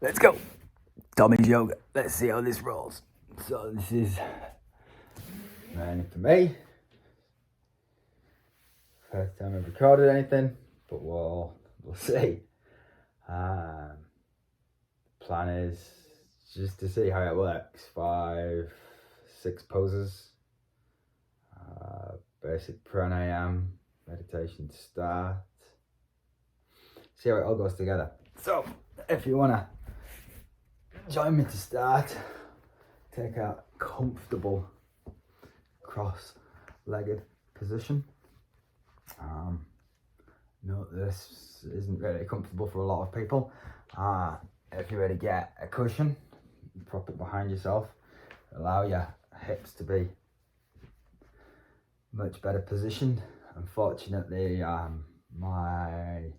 Let's go. Tommy's yoga. Let's see how this rolls. So this is mainly for me. First time I've recorded anything, but we'll see. Plan is just to see how it works. 5, 6 poses. Basic pranayama, meditation to start. See how it all goes together. So, if you wanna join me to start, take a comfortable cross-legged position. Note this isn't really comfortable for a lot of people. If you were to get a cushion, prop it behind yourself, allow your hips to be much better positioned. Unfortunately, my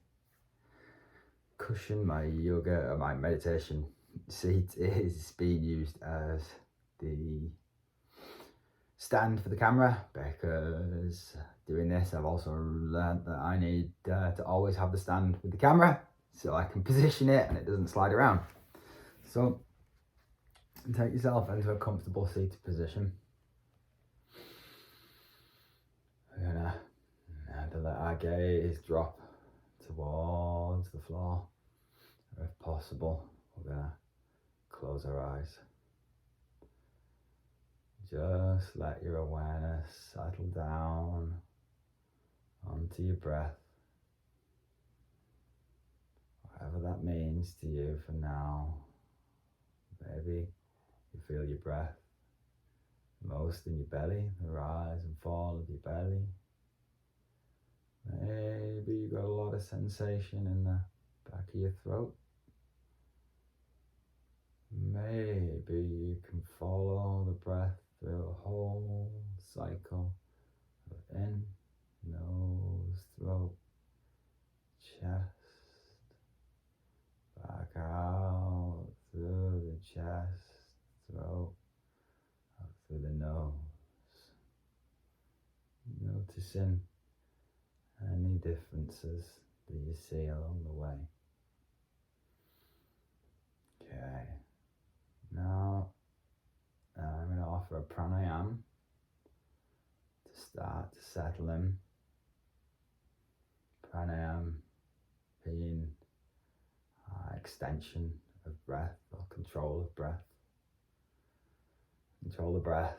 cushion, my yoga, or my meditation seat is being used as the stand for the camera, because doing this I've also learned that I need to always have the stand with the camera so I can position it and it doesn't slide around. So take yourself into a comfortable seated position. We're gonna have to let our gaze drop towards the floor. If possible, we're gonna close our eyes. Just let your awareness settle down onto your breath, whatever that means to you for now. Maybe you feel your breath most in your belly, the rise and fall of your belly. Maybe you got a lot of sensation in the back of your throat. Maybe you can follow the breath through a whole cycle of in, nose, throat, chest, back out through the chest, throat, up through the nose. Noticing any differences that you see along the way. Okay, now I'm going to offer a pranayama to start to settle in. Pranayama being extension of breath or control of breath. Control the breath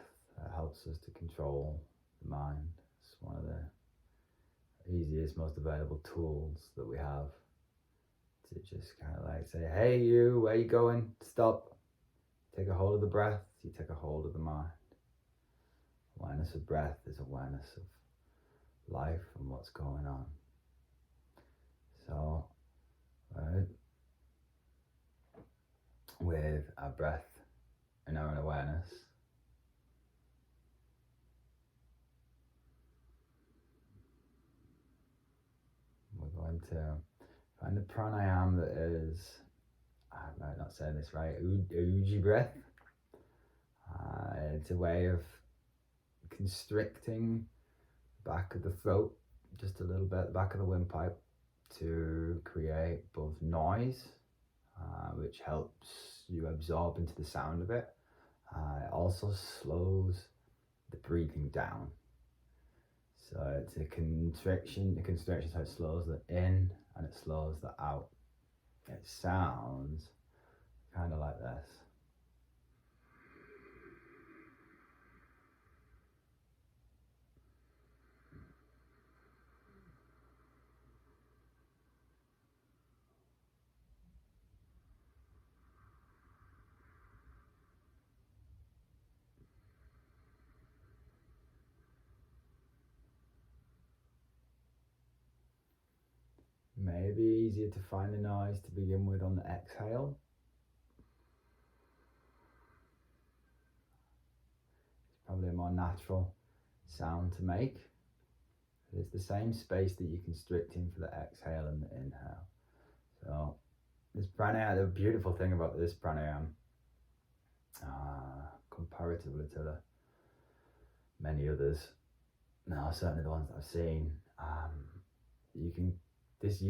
helps us to control the mind. It's one of the easiest, most available tools that we have to just kind of like say, hey you, where you going? Stop. Take a hold of the breath, you take a hold of the mind. Awareness of breath is awareness of life and what's going on. So, right, with our breath and our own awareness, we're going to find a pranayama that is, I might not say this right, Uji breath. It's a way of constricting the back of the throat just a little bit, the back of the windpipe, to create both noise, which helps you absorb into the sound of it. It also slows the breathing down. So it's a constriction, so it slows the in and it slows the out. It sounds kind of like this. Maybe easier to find the noise to begin with on the exhale. It's probably a more natural sound to make. It's the same space that you're constricting for the exhale and the inhale. So this pranayama, the beautiful thing about this pranayama, comparatively to the many others, now certainly the ones that I've seen, you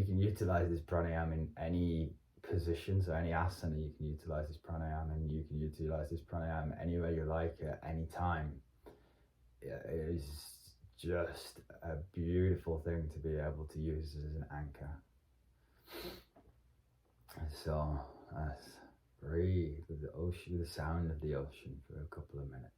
can utilize this pranayama in any position. So any asana, you can utilize this pranayama, and you can utilize this pranayama anywhere you like at any time. It is just a beautiful thing to be able to use as an anchor. So let's breathe with the ocean, with the sound of the ocean for a couple of minutes.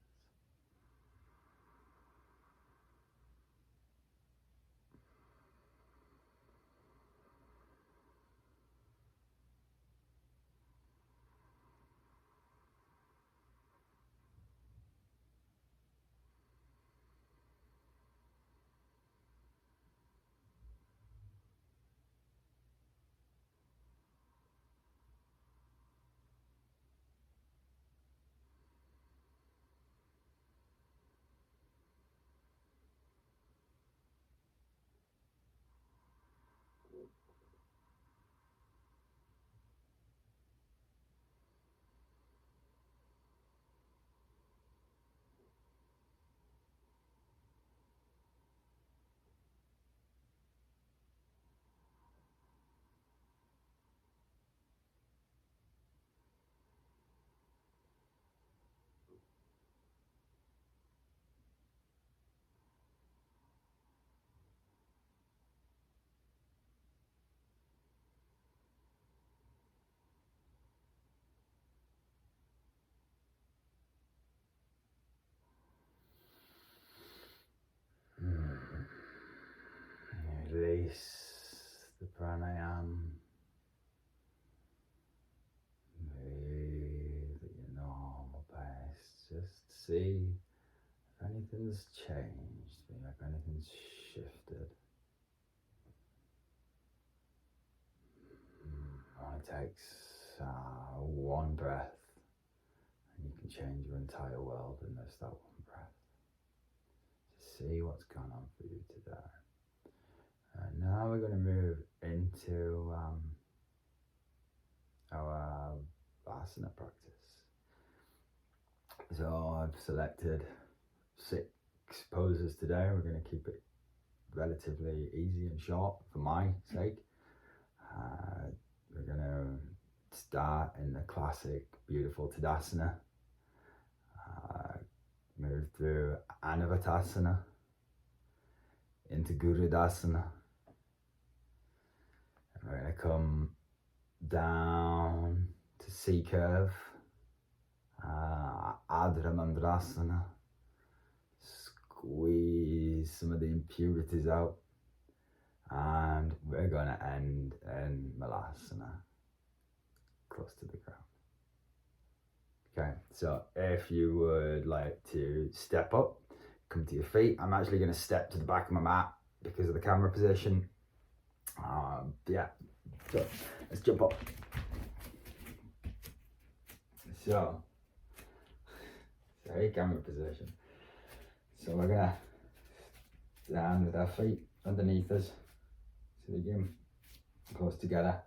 Release the pranayama. Breathe at your normal pace. Just see if anything's changed, if anything's shifted. Only takes one breath, and you can change your entire world in just that one breath. To see what's gone on for you today. And now we're going to move into our asana practice. So I've selected 6 poses today. We're going to keep it relatively easy and short for my sake. We're going to start in the classic beautiful Tadasana, move through Anavatasana into Gurudasana. And we're going to come down to C curve, Adra Mandrasana, squeeze some of the impurities out, and we're going to end in Malasana, close to the ground. Okay, so if you would like to step up, come to your feet. I'm actually going to step to the back of my mat because of the camera position. Yeah, so let's jump up. So, camera position. So we're going to stand with our feet underneath us. So again, close together,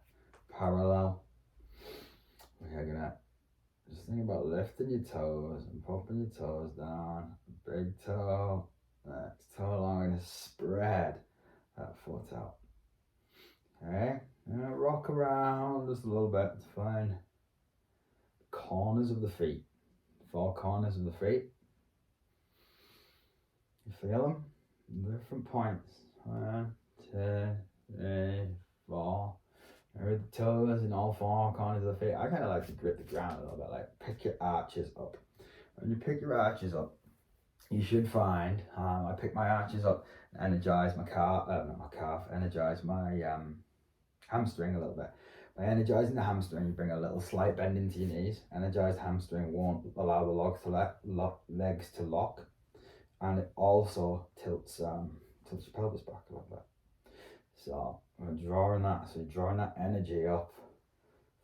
parallel. We're going to just think about lifting your toes and popping your toes down. Big toe, next toe along, and spread that foot out. Okay, and rock around just a little bit to find the corners of the feet, 4 corners of the feet. You feel them? Different points. 1, 2, 3, 4. With the toes in all 4 corners of the feet. I kind of like to grip the ground a little bit, like pick your arches up. When you pick your arches up, you should find, I pick my arches up, energize my energize my hamstring a little bit. By energizing the hamstring, you bring a little slight bend into your knees. Energized hamstring won't allow the legs to lock, and it also tilts your pelvis back a little bit. So we're drawing that, so you're drawing that energy up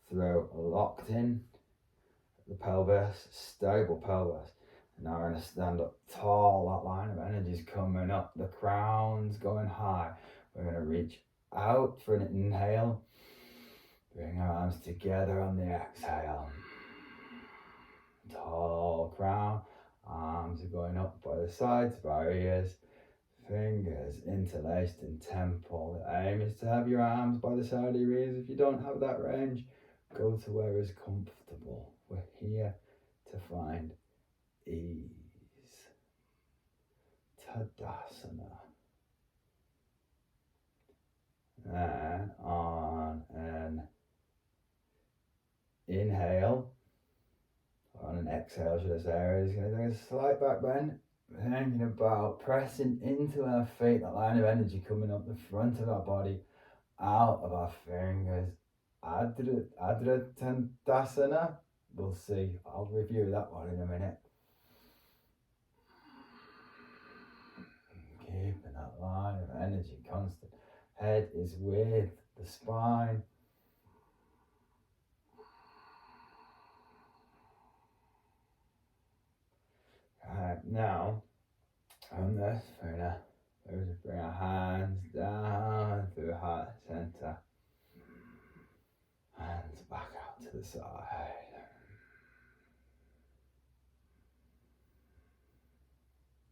through locked in the pelvis, stable pelvis. And now we're going to stand up tall, that line of energy is coming up, the crown's going high. We're going to reach out for an inhale, bring our arms together on the exhale. Tall crown, arms are going up by the sides of our ears. Fingers interlaced in temple. The aim is to have your arms by the side of your ears. If you don't have that range, Go to where is comfortable. We're here to find ease. Tadasana. And on an inhale, on an exhale, should I say, is going to do a slight back bend. Thinking about pressing into our feet, that line of energy coming up the front of our body, out of our fingers. Adra Tandasana. We'll see. I'll review that one in a minute. Keeping that line of energy constant. Head is with the spine. Now, on this, we're going to bring our hands down through heart center. Hands back out to the side.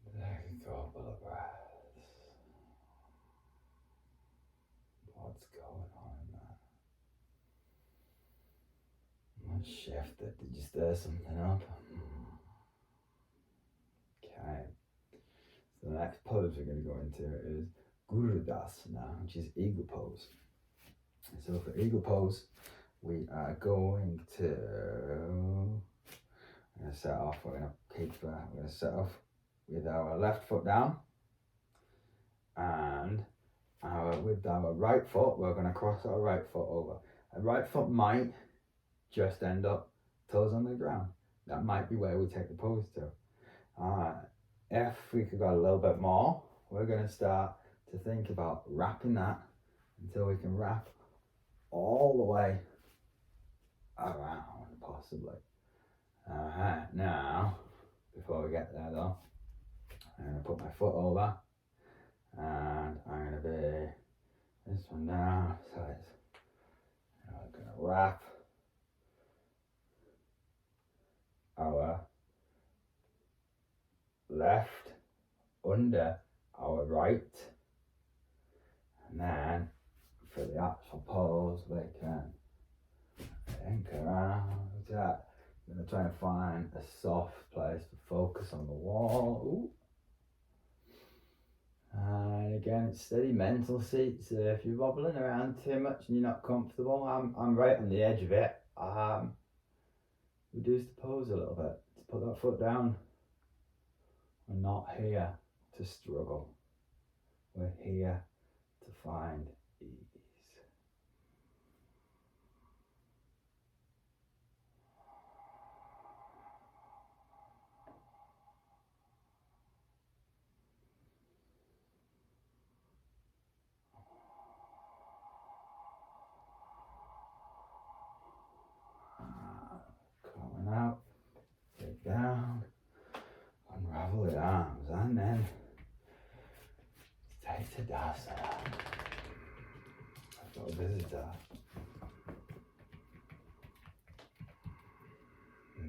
Take a couple of breaths. What's going on in that? What shifted? Did you stir something up? Okay. So the next pose we're going to go into is Gurudasana, which is eagle pose. So for eagle pose, we are going to set off. We're going to set off with our left foot down, and with our right foot, we're going to cross our right foot over. Our right foot might just end up toes on the ground. That might be where we take the pose to. If we could go a little bit more, we're going to start to think about wrapping that until we can wrap all the way around, possibly. Now, before we get there though, I'm going to put my foot over, and I'm going to be this one down, so it's, I'm going to wrap our left under our right, and then for the actual pose we can anchor around that. I'm going to try and find a soft place to focus on the wall. Ooh. And again, it's steady mental seat, so if you're wobbling around too much and you're not comfortable, I'm right on the edge of it. Reduce the pose a little bit, to put that foot down. We're not here to struggle. We're here to find ease. Coming out, take down. Unravel the arms, and then take Tadasana. I've got a visitor.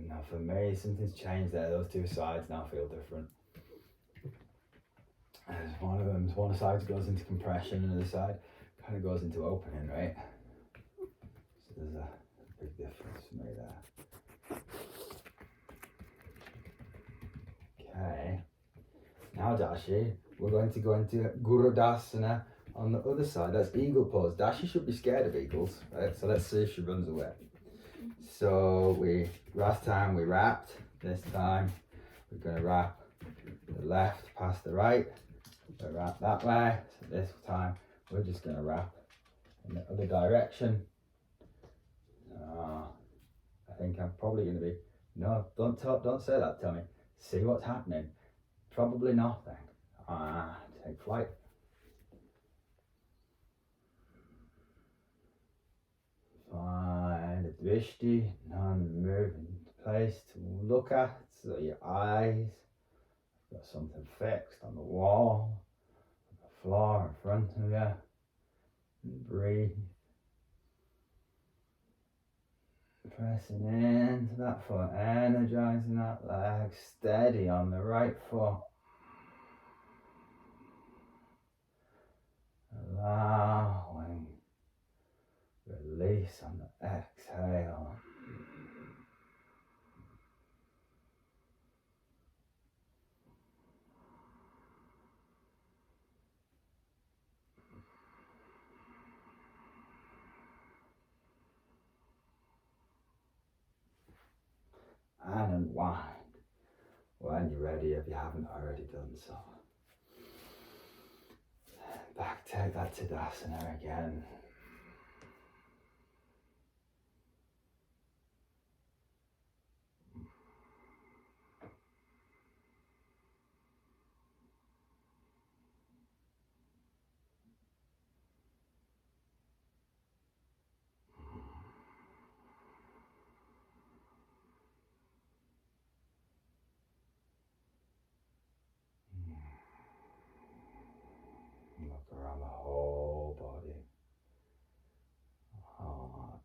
Now for me, something's changed there. Those two sides now feel different. As one side goes into compression and the other side kind of goes into opening, right? So there's a big difference for me there. Okay. Now Dashi, we're going to go into Gurudasana on the other side. That's eagle pose. Dashi should be scared of eagles, right? So let's see if she runs away. So last time we wrapped. This time we're going to wrap the left past the right. We'll wrap that way. So this time we're just going to wrap in the other direction. I think I'm probably going to be, no, don't say that, tell me. See what's happening. Probably nothing. Take flight. Find a drishti, non-moving place to look at. So your eyes have got something fixed on the wall, on the floor in front of you. And breathe. Pressing into that foot, energizing that leg, steady on the right foot. Allowing release on the exhale. And unwind when you're ready, if you haven't already done so. Back, take that Tadasana again. Look around the whole body.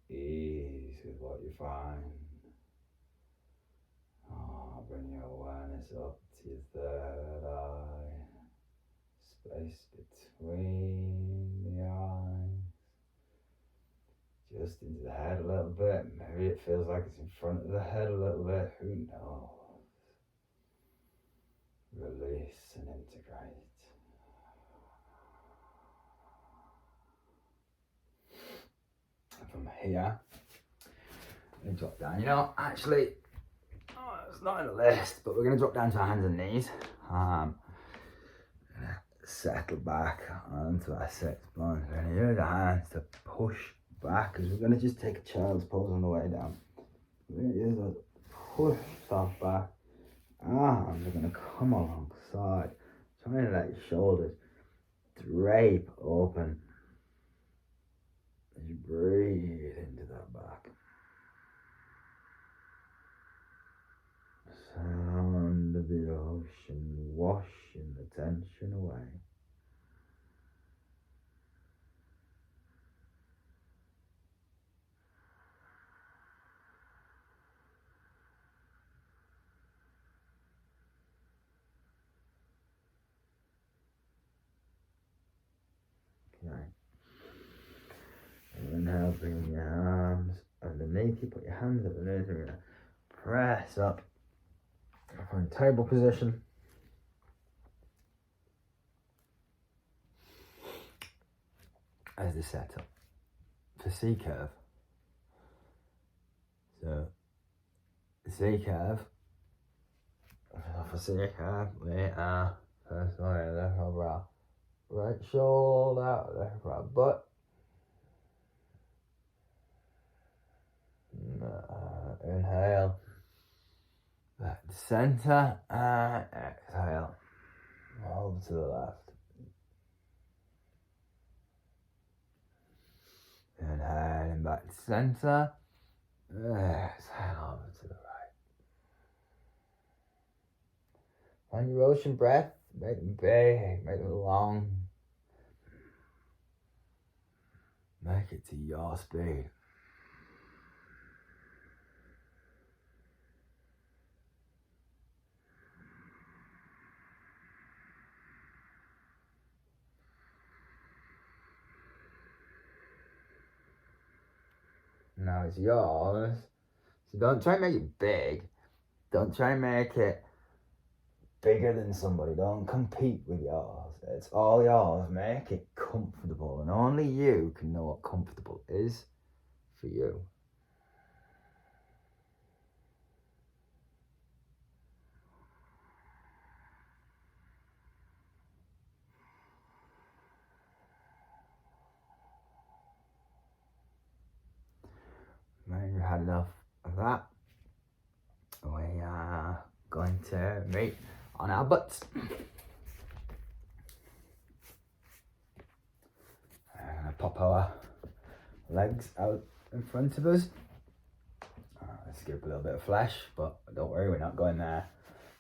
Ease with what you find. Bring your awareness up to your third eye. Space between the eyes. Just into the head a little bit. Maybe it feels like it's in front of the head a little bit. Who knows? Release and integrate. From here, we drop down. You know, actually, it's not in the list, but we're going to drop down to our hands and knees. Settle back onto our six bones. We're going to use our hands to push back, because we're going to just take a child's pose on the way down. We're going to use those push yourself back. Arms are going to come alongside, trying to let your shoulders drape open as you breathe into that back. Sound of the ocean washing the tension away. Okay. Inhale, bring your arms underneath you, put your hands underneath you, we're going to press up. Find table position. As the setup for C curve. So the C curve. For C curve, we are first one left over our right shoulder, left over our butt. Inhale. Back to center and exhale. Over to the left. Inhaling back to center. Exhale over to the right. Find your ocean breath. Make them big, make them long. Make it to your speed. Now it's yours. So don't try and make it big. Don't try and make it bigger than somebody. Don't compete with yours. It's all yours. Make it comfortable. And only you can know what comfortable is for you. When you've had enough of that, we are going to meet on our butts. We're going to pop our legs out in front of us. Let's give a little bit of flesh, but don't worry, we're not going there.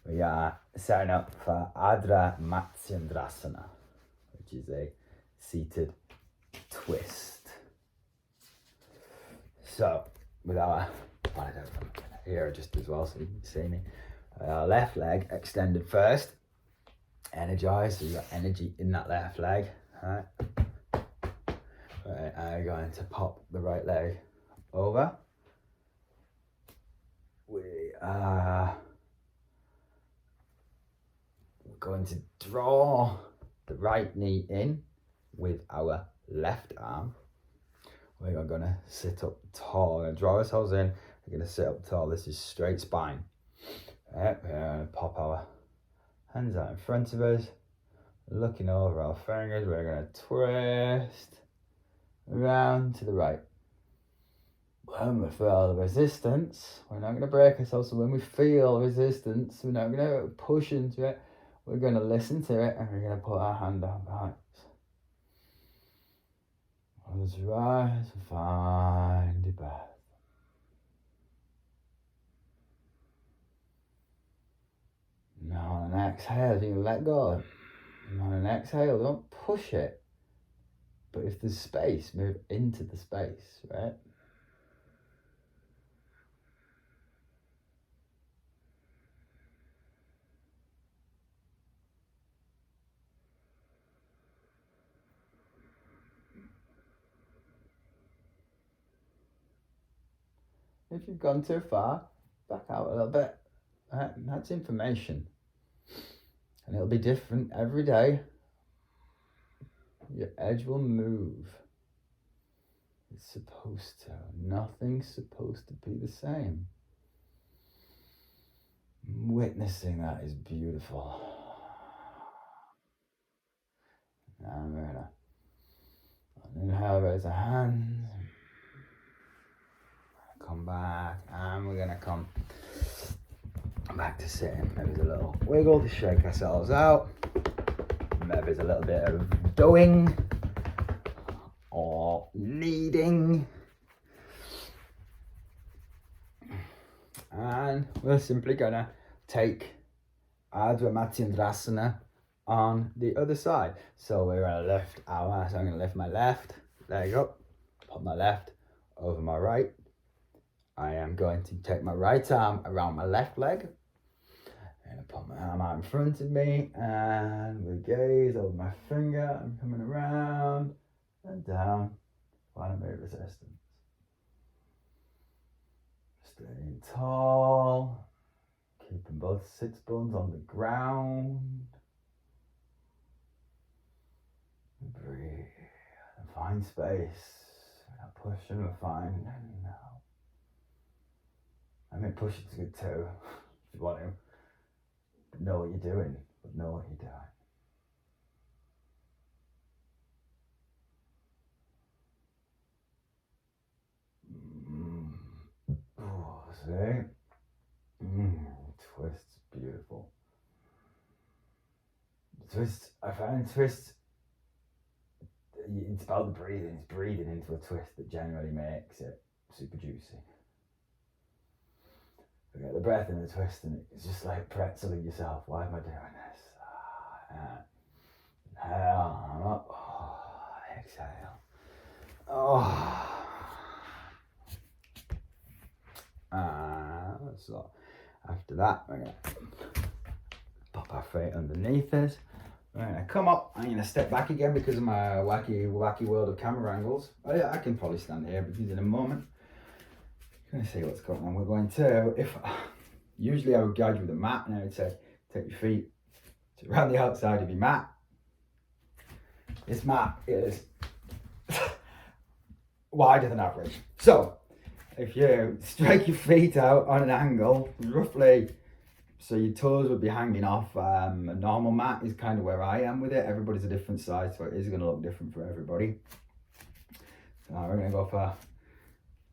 We are setting up for Ardha Matsyendrasana, which is a seated twist. So, with our here just as well, so you can see me. Our left leg extended first, energized, so you got energy in that left leg. Right. Right, I'm going to pop the right leg over. We are going to draw the right knee in with our left arm. We are going to sit up tall. We're going to draw ourselves in. We're going to sit up tall. This is straight spine. Right, we're going to pop our hands out in front of us, looking over our fingers. We're going to twist around to the right. When we feel the resistance, we're not going to break ourselves. So when we feel resistance, we're not going to push into it. We're going to listen to it, and we're going to put our hand down behind us. Let's rise and find the breath. Now on an exhale, you can let go. And on an exhale, don't push it. But if there's space, move into the space, right? If you've gone too far, back out a little bit. That's information. And it'll be different every day. Your edge will move. It's supposed to. Nothing's supposed to be the same. Witnessing that is beautiful. Now we're gonna inhale, raise our hands. Come back, and we're gonna come back to sitting. Maybe there's a little wiggle to shake ourselves out. Maybe there's a little bit of doing or kneading. And we're simply gonna take Ardha Matsyendrasana on the other side. So we're gonna lift so I'm gonna lift my left leg up, put my left over my right. I am going to take my right arm around my left leg. I'm gonna put my arm out in front of me, and we gaze over my finger. I'm coming around and down, find a bit of resistance. Staying tall, keeping both sits bones on the ground. Breathe and find space. Without pushing or finding it now. I mean, push it's good too, if you want to. But know what you're doing, but know what you're doing. Oh, see? Twist's beautiful. Twist, I find twist, it's about the breathing. It's breathing into a twist that generally makes it super juicy. Forget the breath in the twist, and it's just like pretzeling yourself. Why am I doing this? Inhale, I'm up. Oh, exhale. So after that, we're gonna pop our feet underneath us. We're gonna come up. I'm gonna step back again because of my wacky world of camera angles. Oh yeah, I can probably stand here because in a moment, I'm gonna see what's going on. We're going to, usually I would guide you with a mat, and I would say, take your feet to around the outside of your mat. This mat is wider than average. So if you strike your feet out on an angle, roughly, so your toes would be hanging off, a normal mat is kind of where I am with it. Everybody's a different size, so it is going to look different for everybody. So we're going to go for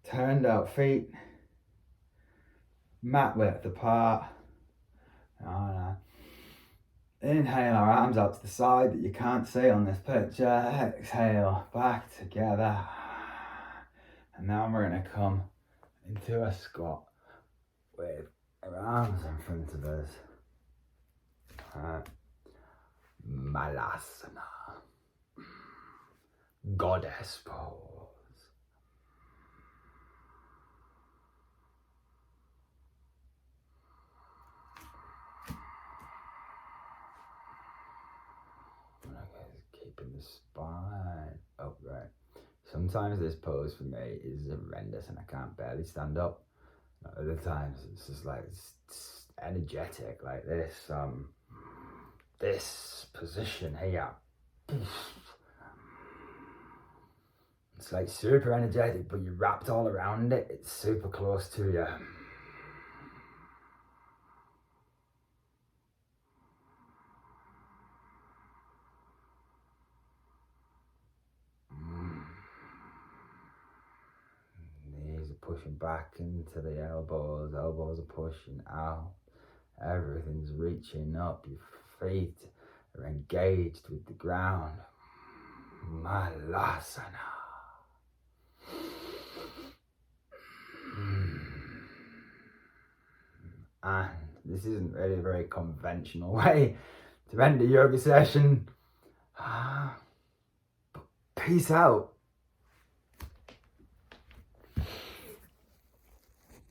turned out feet, mat width apart. Inhale our arms out to the side that you can't see on this picture. Exhale back together. And now we're going to come into a squat with our arms in front of us. Malasana. Goddess pose. Keeping the spine upright. Sometimes this pose for me is horrendous and I can't barely stand up. Other times it's just like it's energetic, like this. This position here. It's like super energetic, but you're wrapped all around it. It's super close to you. Knees are pushing back into the elbows. Elbows are pushing out. Everything's reaching up. Your feet are engaged with the ground. Malasana. And this isn't really a very conventional way to end a yoga session. But peace out.